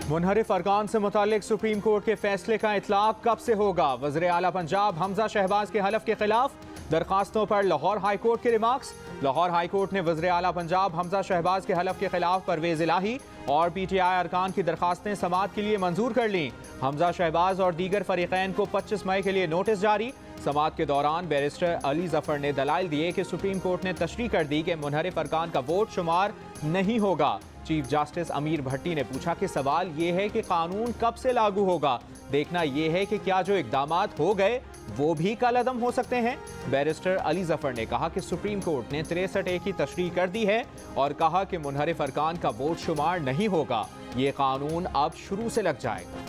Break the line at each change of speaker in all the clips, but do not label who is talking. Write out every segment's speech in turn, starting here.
मुनहरिफ अरकान से मुतालिक सुप्रीम कोर्ट के फैसले का इतलाक कब से होगा? वज़ीर आला पंजाब हमजा शहबाज के हलफ के खिलाफ दरखास्तों पर लाहौर हाई कोर्ट के रिमार्क्स। लाहौर हाई कोर्ट ने वज़ीर आला पंजाब हमजा शहबाज के हलफ के खिलाफ परवेज़ इलाही और PTI अरकान की दरखास्तें समाअत के लिए मंजूर कर लीं। हमजा शहबाज और दीगर फरीक़ैन को 25 मई के लिए नोटिस जारी। समाअत के दौरान बैरिस्टर अली जफर ने दलाइल दिए कि सुप्रीम कोर्ट ने तशरीह कर दी कि मुनहरिफ अरकान का वोट शुमार नहीं होगा। चीफ जस्टिस अमीर भट्टी ने पूछा कि सवाल ये है कि कानून कब से लागू होगा, देखना यह है कि क्या जो इक़दामात हो गए वो भी कलअदम हो सकते हैं। बैरिस्टर अली जफर ने कहा कि सुप्रीम कोर्ट ने 63A की तशरीह कर दी है और कहा कि मुनहरिफ अरकान का वोट शुमार नहीं होगा, ये कानून अब शुरू से लग जाएगा।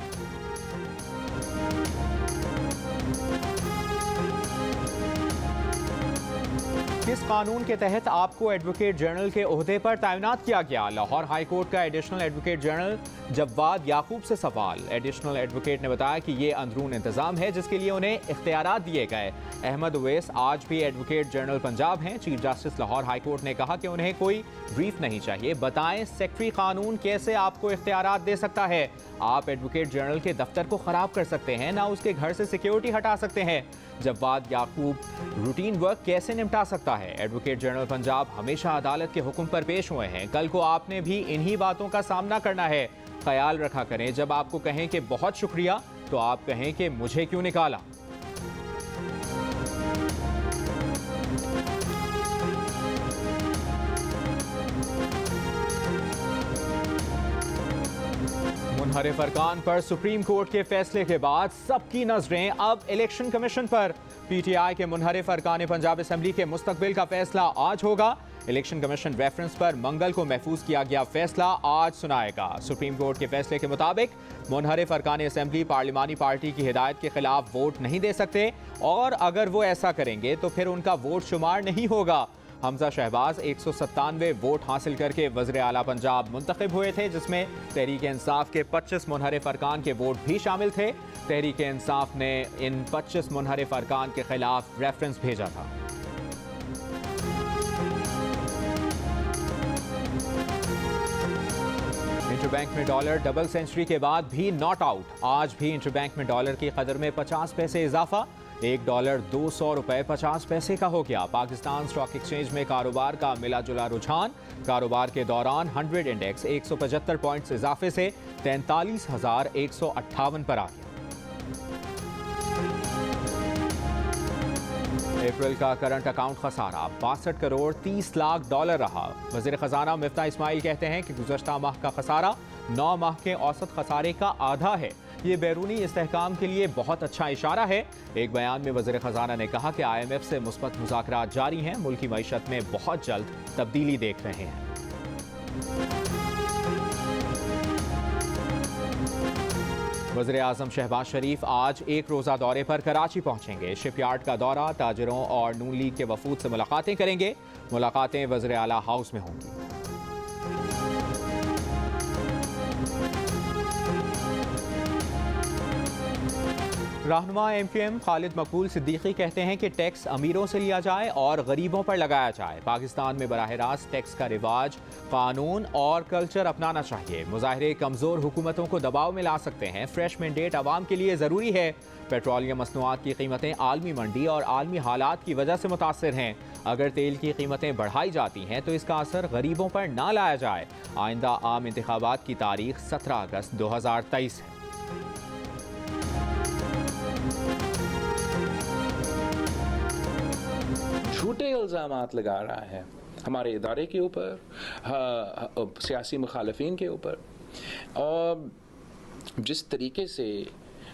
किस कानून के तहत आपको एडवोकेट जनरल के ओहदे पर तैनात किया गया? लाहौर हाई कोर्ट का एडिशनल एडवोकेट जनरल जव्वाद याकूब से सवाल। एडिशनल एडवोकेट ने बताया कि ये अंदरून इंतजाम है जिसके लिए उन्हें इख्तियारात दिए गए। अहमद उवैस आज भी एडवोकेट जनरल पंजाब हैं। Chief justice Lahore high court ने कहा कि उन्हें कोई ब्रीफ नहीं चाहिए। बताएं सेक्रेटरी कानून कैसे आपको इख्तियारात दे सकता है? आप एडवोकेट जनरल के दफ्तर को खराब कर सकते हैं, ना उसके घर से सिक्योरिटी हटा सकते हैं। जव्वाद याकूब रूटीन वर्क कैसे निपटा सकता है? एडवोकेट जनरल पंजाब हमेशा अदालत के हुक्म पर पेश हुए हैं। कल को आपने भी इन्हीं बातों का सामना करना है। ख्याल रखा करें, जब आपको कहें कि बहुत शुक्रिया तो आप कहें कि मुझे क्यों निकाला। मुनहरिफ अरकान पर सुप्रीम कोर्ट के फैसले के बाद सबकी नजरें अब इलेक्शन कमीशन पर। PTI के मुनहरिफ अरकान पंजाब असेंबली के मुस्तकबिल का फैसला आज होगा। इलेक्शन कमीशन रेफरेंस पर मंगल को महफूज किया गया फैसला आज सुनाएगा। सुप्रीम कोर्ट के फैसले के मुताबिक मुनहरिफ अरकान असेंबली पार्लिमानी पार्टी की हिदायत के खिलाफ वोट नहीं दे सकते और अगर वो ऐसा करेंगे तो फिर उनका वोट शुमार नहीं होगा। हमजा शहबाज 197 वोट हासिल करके वज़ीर आला पंजाब मुंतखब हुए थे, जिसमें तहरीक इंसाफ के 25 मुनहरिफ अरकान के वोट भी शामिल थे। तहरीक इंसाफ ने इन 25 मुनहरिफ अरकान के खिलाफ रेफरेंस भेजा था। इंटरबैंक में डॉलर डबल सेंचुरी के बाद भी नॉट आउट। आज भी इंटरबैंक में डॉलर की कदर में 50 पैसे इजाफा। $1 200.50 का हो गया। पाकिस्तान स्टॉक एक्सचेंज में कारोबार का मिला जुला रुझान। कारोबार के दौरान 100 इंडेक्स 175 पॉइंट्स इजाफे से 43,158 पर आ गया। अप्रैल का करंट अकाउंट खसारा $62 करोड़ 30 लाख रहा। वज़ीर ख़जाना मिफ्ता इस्माइल कहते हैं कि गुज़श्ता माह का खसारा 9 माह के औसत खसारे का आधा है। ये बैरूनी इस्तेहकाम के लिए बहुत अच्छा इशारा है। एक बयान में वज़ीर ख़जाना ने कहा कि IMF से मुस्बत मुज़ाकरात जारी हैं। मुल्की मईशत में बहुत जल्द तब्दीली देख रहे हैं। वज़ीर आज़म शहबाज शरीफ आज एक रोज़ा दौरे पर कराची पहुंचेंगे। शिपयार्ड का दौरा, ताजरों और नून लीग के वफूद से मुलाकातें करेंगे। मुलाकातें वज़ीर आला हाउस में होंगी। रहनुमा MQM खालिद मकबूल सिद्दीकी कहते हैं कि टैक्स अमीरों से लिया जाए और गरीबों पर लगाया जाए। पाकिस्तान में बराह रास्त टैक्स का रिवाज, कानून और कल्चर अपनाना चाहिए। मुजाहिरे कमज़ोर हुकूमतों को दबाव में ला सकते हैं। फ्रेश मैंडेट आवाम के लिए ज़रूरी है। पेट्रोलियम मसनूआत की कीमतें आलमी मंडी और आलमी हालात की वजह से मुतासर हैं। अगर तेल की कीमतें बढ़ाई जाती हैं तो इसका असर गरीबों पर ना लाया जाए। आइंदा आम इंतखाबात की तारीख 17 अगस्त 2023 है।
झूठे इल्ज़ामात लगा रहा है हमारे इदारे के ऊपर, सियासी मुखालफिन के ऊपर, और जिस तरीके से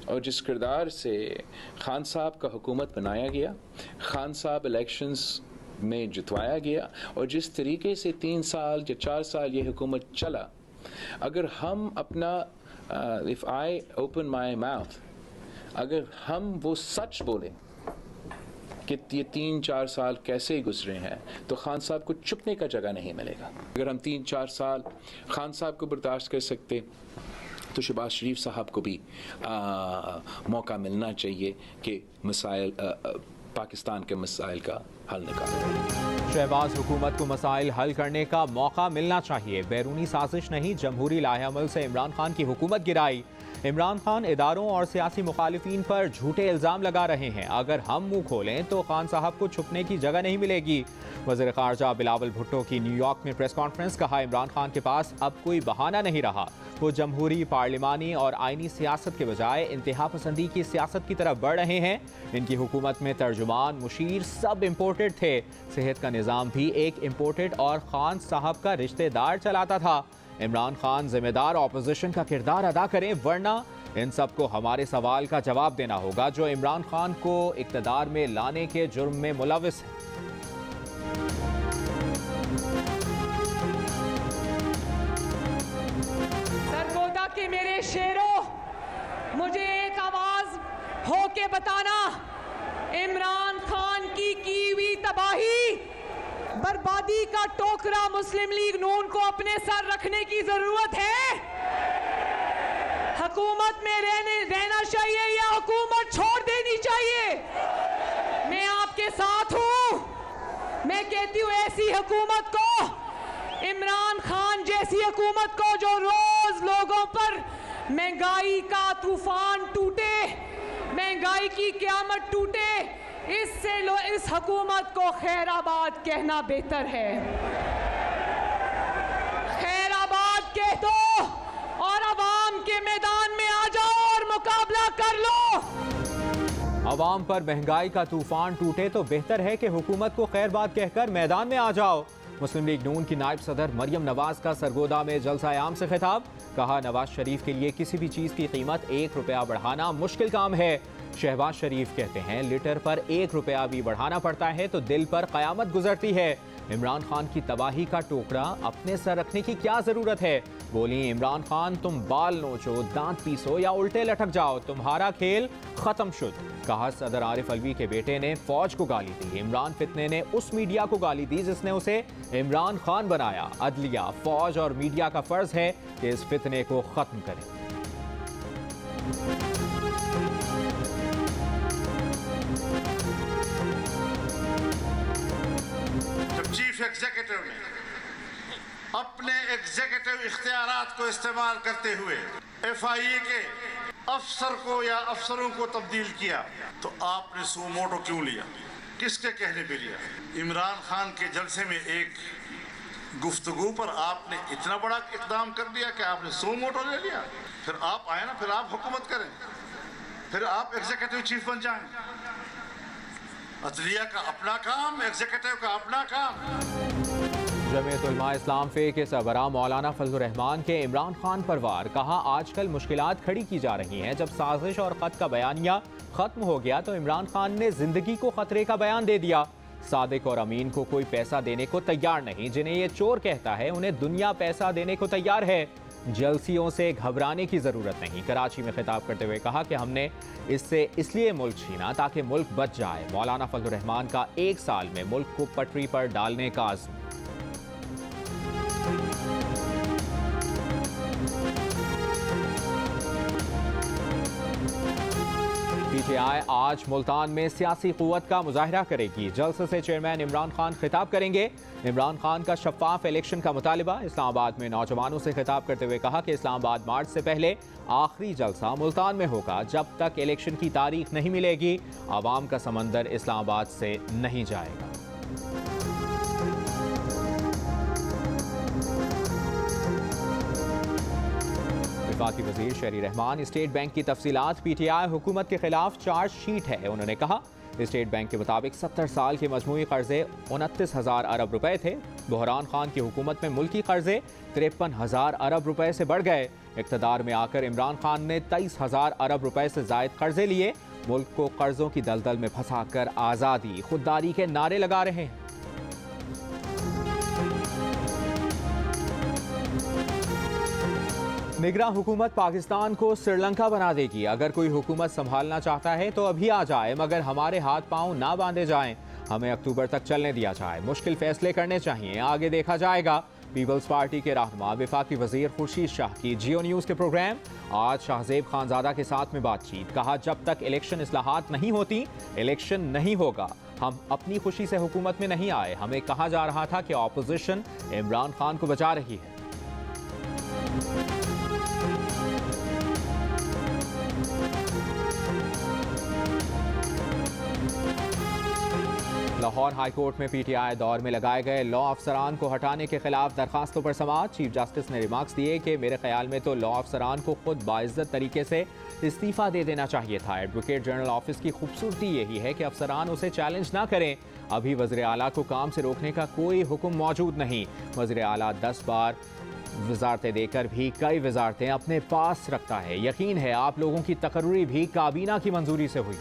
और जिस किरदार से खान साहब का हुकूमत बनाया गया, खान साहब इलेक्शंस में जितवाया गया, और जिस तरीके से 3 साल या 4 साल ये हुकूमत चला, अगर हम अपना if I open my mouth, अगर हम वो सच बोलें कि ये 3-4 साल कैसे गुजरे हैं, तो खान साहब को चुपने का जगह नहीं मिलेगा। अगर हम 3-4 साल खान साहब को बर्दाश्त कर सकते तो शहबाज शरीफ साहब को भी मौका मिलना चाहिए कि मसाइल पाकिस्तान के मसाइल का हल निकालें।
शहबाज हुकूमत को मसाइल हल करने का मौका मिलना चाहिए। बैरूनी साजिश नहीं, जमहूरी लाहेअमल से इमरान खान की हुकूमत गिराई। इमरान खान इदारों और सियासी मुखालिफिन पर झूठे इल्ज़ाम लगा रहे हैं। अगर हम मुंह खोलें तो खान साहब को छुपने की जगह नहीं मिलेगी। वज़ीर ख़ारजा बिलावल भुट्टो की न्यूयॉर्क में प्रेस कॉन्फ्रेंस। कहा, इमरान खान के पास अब कोई बहाना नहीं रहा। वो जमहूरी, पार्लिमानी और आइनी सियासत के बजाय इंतहा पसंदी की सियासत की तरफ बढ़ रहे हैं। इनकी हुकूमत में तर्जुमान, मुशीर सब इम्पोर्टेड थे। सेहत का निज़ाम भी एक इम्पोर्टेड और खान साहब का रिश्तेदार चलाता था। इमरान खान जिम्मेदार ऑपोजिशन का किरदार अदा करें, वरना इन सबको हमारे सवाल का जवाब देना होगा जो इमरान खान को इक़्तिदार में लाने के जुर्म में मुलविस है।
सरगोदा के मेरे शेरों, मुझे एक आवाज होके बताना, इमरान खान की हुई तबाही, बर्बादी का टोकरा मुस्लिम लीग नून को अपने सर रखने की जरूरत है। हुकूमत में रहना चाहिए या हुकूमत छोड़ देनी चाहिए? मैं आपके साथ हूं। मैं कहती हूं ऐसी हुकूमत को, इमरान खान जैसी हुकूमत को जो रोज लोगों पर महंगाई का तूफान टूटे, महंगाई की क़यामत टूटे, इससे इस हुकूमत को खैराबाद कहना बेहतर है। खैराबाद कह दो और अवाम के मैदान में आ जाओ और मुकाबला कर लो।
अवाम पर महंगाई का तूफान टूटे तो बेहतर है कि हुकूमत को खैरबाद कहकर मैदान में आ जाओ। मुस्लिम लीग नून की नायब सदर मरियम नवाज का सरगोदा में जलसा-ए-आम से खिताब। कहा, नवाज शरीफ के लिए किसी भी चीज़ की कीमत 1 रुपया बढ़ाना मुश्किल काम है। शहबाज शरीफ कहते हैं, लीटर पर 1 रुपया भी बढ़ाना पड़ता है तो दिल पर क़यामत गुजरती है। इमरान खान की तबाही का टोकरा अपने सर रखने की क्या ज़रूरत है? बोली, इमरान खान तुम बाल नोचो, दांत पीसो या उल्टे लटक जाओ, तुम्हारा खेल ख़त्म शुद। कहा, सदर आरिफ अलवी के बेटे ने फ़ौज को गाली दी। इमरान फितने ने उस मीडिया को गाली दी जिसने उसे इमरान खान बनाया। अदलिया, फ़ौज और मीडिया का फ़र्ज़ है कि इस फितने को ख़त्म करें।
चीफ एग्जीक्यूटिव ने अपने एग्जीक्यूटिव इख्तियारात को इस्तेमाल करते हुए FIA के अफसर को या अफसरों को तब्दील किया, तो आपने सुमोटो क्यों लिया? किसके कहने पे लिया? इमरान खान के जलसे में एक गुफ्तगू पर आपने इतना बड़ा इक़दाम कर दिया कि आपने सुमोटो ले लिया। फिर आप आए ना, फिर आप हुकूमत करें, फिर आप एग्जीक्यूटिव चीफ बन जाएं। अदलिया का अपना काम, एग्जीक्यूटिव का अपना काम।
जमीयत उलमा इस्लाम फ़े के सरबराह मौलाना फजलुर रहमान के इमरान खान पर वार। कहा, आजकल मुश्किलात खड़ी की जा रही हैं। जब साजिश और ख़त का बयानिया ख़त्म हो गया तो इमरान खान ने ज़िंदगी को ख़तरे का बयान दे दिया। सादिक और अमीन को कोई पैसा देने को तैयार नहीं। जिन्हें ये चोर कहता है, उन्हें दुनिया पैसा देने को तैयार है। जलसियों से घबराने की ज़रूरत नहीं। कराची में खिताब करते हुए कहा कि हमने इससे इसलिए मुल्क छीना ताकि मुल्क बच जाए। मौलाना फजलुर रहमान का 1 साल में मुल्क को पटरी पर डालने का आज़म। PTI आज मुल्तान में सियासी क़ुव्वत का मुजाहिरा करेगी। जलसे से चेयरमैन इमरान खान खिताब करेंगे। इमरान खान का शफाफ इलेक्शन का मुतालिबा। इस्लामाबाद में नौजवानों से खिताब करते हुए कहा कि इस्लामाबाद मार्च से पहले आखिरी जलसा मुल्तान में होगा। जब तक इलेक्शन की तारीख नहीं मिलेगी, आवाम का समंदर इस्लामाबाद से नहीं जाएगा। वफाकी वज़ीर शहरी रहमान, स्टेट बैंक की तफसीलात। PTI हुकूमत के खिलाफ चार्जशीट है। उन्होंने कहा, स्टेट बैंक के मुताबिक 70 साल के मजमूई कर्जे 29,000 अरब रुपए थे। बहरान खान की हुकूमत में मुल्की कर्जे 53,000 अरब रुपए से बढ़ गए। इक़्तिदार में आकर इमरान खान ने 23,000 अरब रुपए से जायद कर्जे लिए। मुल्क को कर्जों की दलदल में फंसाकर आज़ादी, खुददारी के नारे लगा रहे हैं। निगरां हुकूमत पाकिस्तान को श्रीलंका बना देगी। अगर कोई हुकूमत संभालना चाहता है तो अभी आ जाए, मगर हमारे हाथ पांव ना बांधे जाएं। हमें अक्टूबर तक चलने दिया जाए। मुश्किल फैसले करने चाहिए, आगे देखा जाएगा। पीपल्स पार्टी के रहनुमा वफाकी वजीर खुर्शीद शाह की जियो न्यूज़ के प्रोग्राम। आज शाहजेब खानजादा के साथ में बातचीत। कहा, जब तक इलेक्शन इस्लाहात नहीं होती, इलेक्शन नहीं होगा। हम अपनी खुशी से हुकूमत में नहीं आए। हमें कहा जा रहा था कि ऑपोजिशन इमरान खान को बचा रही है। लाहौर हाईकोर्ट में पीटीआई दौर में लगाए गए लॉ अफसरान को हटाने के खिलाफ दरखास्तों पर समाअत। चीफ जस्टिस ने रिमार्क्स दिए कि मेरे ख्याल में तो लॉ अफसरान को खुद बाइज्जत तरीके से इस्तीफा दे देना चाहिए था। एडवोकेट जनरल ऑफिस की खूबसूरती यही है कि अफसरान उसे चैलेंज ना करें। अभी वज़ीर आला को काम से रोकने का कोई हुक्म मौजूद नहीं। वज़ीर आला 10 बार वजारतें देकर भी कई वजारतें अपने पास रखता है। यकीन है आप लोगों की तकर्री भी काबीना की मंजूरी से हुई।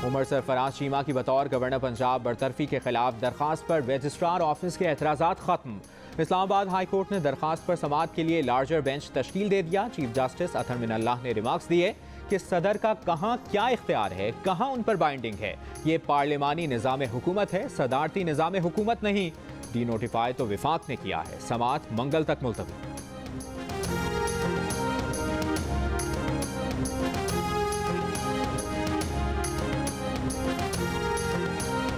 उमर सरफराज चीमा की बतौर गवर्नर पंजाब बरतरफी के खिलाफ दरखास्त पर रजिस्ट्रार ऑफिस के एतराज़ात खत्म। इस्लामाबाद हाई कोर्ट ने दरखास्त पर समाअत के लिए लार्जर बेंच तश्कील दे दिया। चीफ जस्टिस अतहर मिनल्लाह ने रिमार्क्स दिए कि सदर का कहाँ क्या इख्तियार है, कहाँ उन पर बाइंडिंग है। ये पार्लिमानी निज़ाम हुकूमत है, सदारती निज़ाम हुकूमत नहीं। डी नोटिफाई तो विफाक ने किया है। समाअत मंगल तक मुलतवी।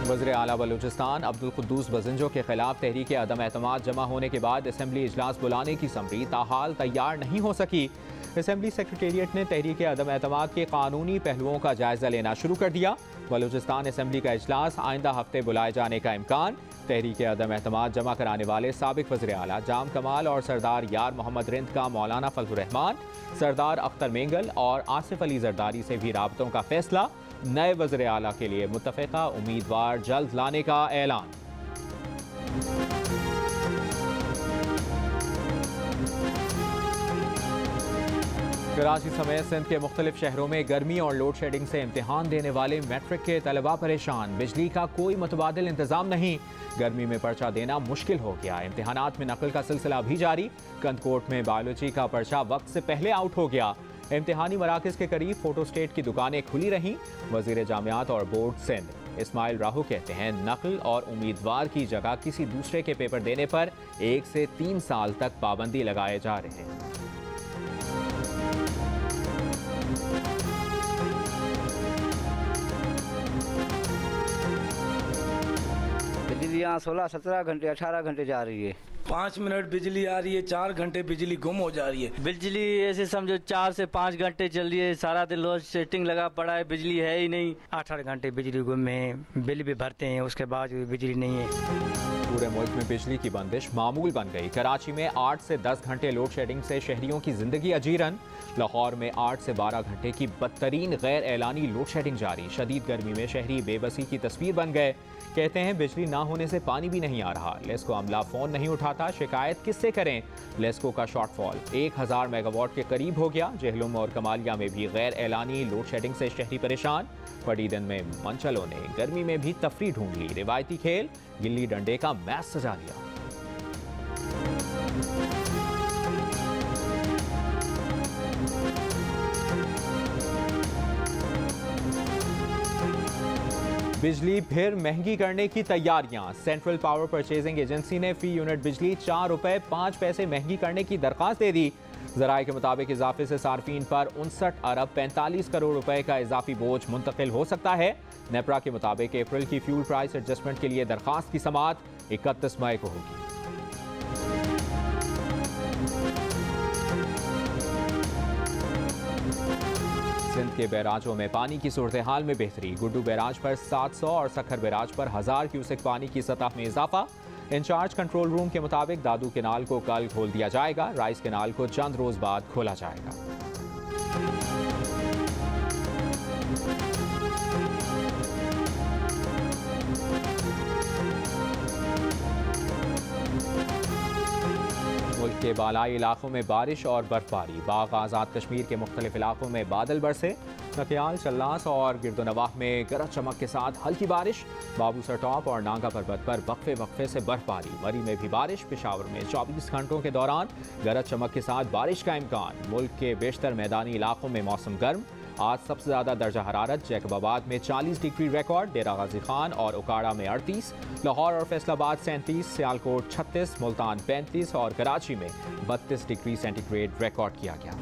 वज़ीर आला बलूचिस्तान अब्दुल कुद्दूस बजिंजो के खिलाफ तहरीक अदम एतमाद जमा होने के बाद असेंबली इजलास बुलाने की समरी ताहाल तैयार नहीं हो सकी। असेंबली सेक्रेटेरिएट ने तहरीक अदम एतमाद के कानूनी पहलुओं का जायजा लेना शुरू कर दिया। बलूचिस्तान असेंबली का इजलास आइंदा हफ्ते बुलाए जाने का इम्कान। तहरीक अदम एतमाद जमा कराने वाले साबिक वज़ीर आला जाम कमाल और सरदार यार मोहम्मद रिंद का मौलाना फजलुर रहमान, सरदार अख्तर मेंगल और आसिफ अली जरदारी से भी राबतों का फैसला। नए वज़ीर आला के लिए मुत्तफ़िका उम्मीदवार जल्द लाने का ऐलान। कराची समेत सिंध के मुख्तलिफ शहरों में गर्मी और लोड शेडिंग से इम्तिहान देने वाले मैट्रिक के तलबा परेशान। बिजली का कोई मुतबादिल इंतजाम नहीं। गर्मी में पर्चा देना मुश्किल हो गया। इम्तिहानात में नकल का सिलसिला भी जारी। कंदकोट में बायोलॉजी का पर्चा वक्त से पहले आउट हो गया। इम्तिहानी मराकज़ के करीब फोटोस्टेट की दुकानें खुली रहीं। वज़ीर जामियात और बोर्ड सिंध इस्माइल राहू कहते हैं नकल और उम्मीदवार की जगह किसी दूसरे के पेपर देने पर 1 से 3 साल तक पाबंदी लगाए जा रहे हैं।
बिजली यहाँ 16-17 घंटे 18 घंटे जा रही है।
5 मिनट बिजली आ रही है, 4 घंटे बिजली गुम हो जा रही है।
बिजली ऐसे समझो 4 से 5 घंटे चल रही है। सारा दिन लोड सेटिंग लगा पड़ा है, बिजली है ही नहीं।
8-8 घंटे बिजली गुम है, बिल भी भरते हैं, उसके बाद बिजली नहीं है।
पूरे मुल्क में बिजली की बंदिश मामूल बन गई। कराची में 8 से 10 घंटे लोड शेडिंग से शहरियों की जिंदगी अजीरन। लाहौर में 8 से 12 घंटे की बदतरीन गैर एलानी लोड शेडिंग जारी। शदीद गर्मी में शहरी बेबसी की तस्वीर बन गए। कहते हैं बिजली ना होने से पानी भी नहीं आ रहा। लेस्को अमला फ़ोन नहीं उठाता, शिकायत किससे करें। लेस्को का शॉर्टफॉल 1000 मेगावाट के करीब हो गया। जहलुम और कमालिया में भी गैर एलानी लोड शेडिंग से शहरी परेशान। बड़ी दिन में मंचलों ने गर्मी में भी तफरी ढूंढ ली। रिवायती खेल गिल्ली डंडे का मैच सजा लिया। बिजली फिर महंगी करने की तैयारियां। सेंट्रल पावर परचेजिंग एजेंसी ने फी यूनिट बिजली 4 रुपए 5 पैसे महंगी करने की दरखास्त दे दी। ज़राए के मुताबिक इजाफे से सार्फिन पर 59 अरब 45 करोड़ रुपए का इजाफी बोझ मुंतकिल हो सकता है। नेपरा के मुताबिक अप्रैल की फ्यूल प्राइस एडजस्टमेंट के लिए दरखास्त की समाअत 31 मई को होगी। सिंध के बैराजों में पानी की सूरत हाल में बेहतरी। गुड्डू बैराज पर 700 और सखर बैराज पर 1000 क्यूसेक पानी की सतह में इजाफा। इंचार्ज कंट्रोल रूम के मुताबिक दादू केनाल को कल खोल दिया जाएगा। राइस केनाल को चंद रोज बाद खोला जाएगा। मुल्क के बालाई इलाकों में बारिश और बर्फबारी। बाग आज़ाद कश्मीर के मुख्तलिफ इलाकों में बादल बरसे। नकियाल, चल्लास और गिरदोनवाह में गरज चमक के साथ हल्की बारिश। बाबूसर टॉप और नांगा पर्वत पर वक्फे वक्फे से बर्फबारी। मरी में भी बारिश। पेशावर में 24 घंटों के दौरान गरज चमक के साथ बारिश का इम्कान। मुल्क के बेशतर मैदानी इलाकों में मौसम गर्म। आज सबसे ज़्यादा दर्जा हरारत जैकबाबाद में 40 डिग्री रिकॉर्ड, डेरा गाजी खान और उकाड़ा में 38, लाहौर और फैसलाबाद 37, सियालकोट 36, मुल्तान 35 और कराची में 32 डिग्री सेंटीग्रेड रिकॉर्ड किया गया।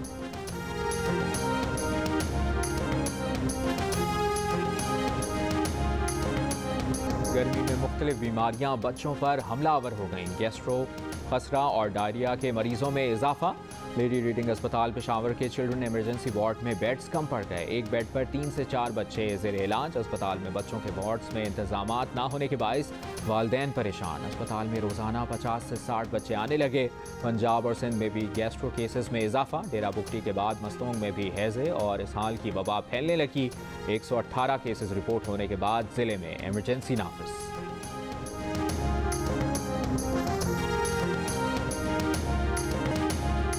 गर्मी में मुख्तलिफ बीमारियां बच्चों पर हमलावर हो गईं। गैस्ट्रो, खसरा और डायरिया के मरीजों में इजाफा। लेडी रीडिंग अस्पताल पेशावर के चिल्ड्रन इमरजेंसी वार्ड में बेड्स कम पड़ गए। एक बेड पर 3 से 4 बच्चे ज़ेर इलाज। अस्पताल में बच्चों के वार्ड्स में इंतजामात ना होने के बाइस वालिदैन परेशान। अस्पताल में रोज़ाना 50 से 60 बच्चे आने लगे। पंजाब और सिंध में भी गैस्ट्रो केसेस में इजाफा। डेरा बुगटी के बाद मस्तूंग में भी हैज़े और इसहाल की वबा फैलने लगी। 118 केसेस रिपोर्ट होने के बाद ज़िले में इमरजेंसी नाफिज।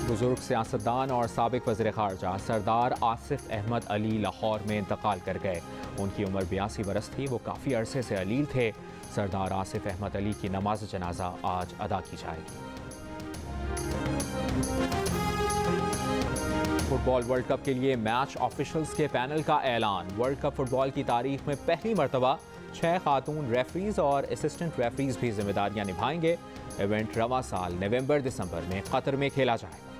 बुजुर्ग सियासतदान और साबिक वज़ीर ख़ारजा सरदार आसिफ अहमद अली लाहौर में इंतकाल कर गए। उनकी उम्र 82 बरस थी। वो काफ़ी अरसे से अलील थे। सरदार आसिफ अहमद अली की नमाज जनाजा आज अदा की जाएगी। फुटबॉल वर्ल्ड कप के लिए मैच ऑफिशल्स के पैनल का ऐलान। वर्ल्ड कप फुटबॉल की तारीख में पहली मरतबा 6 खातून रेफरीज और असिस्टेंट रेफरीज भी जिम्मेदारियां निभाएंगे। इवेंट रवां साल नवंबर-दिसंबर में कतर में खेला जाएगा।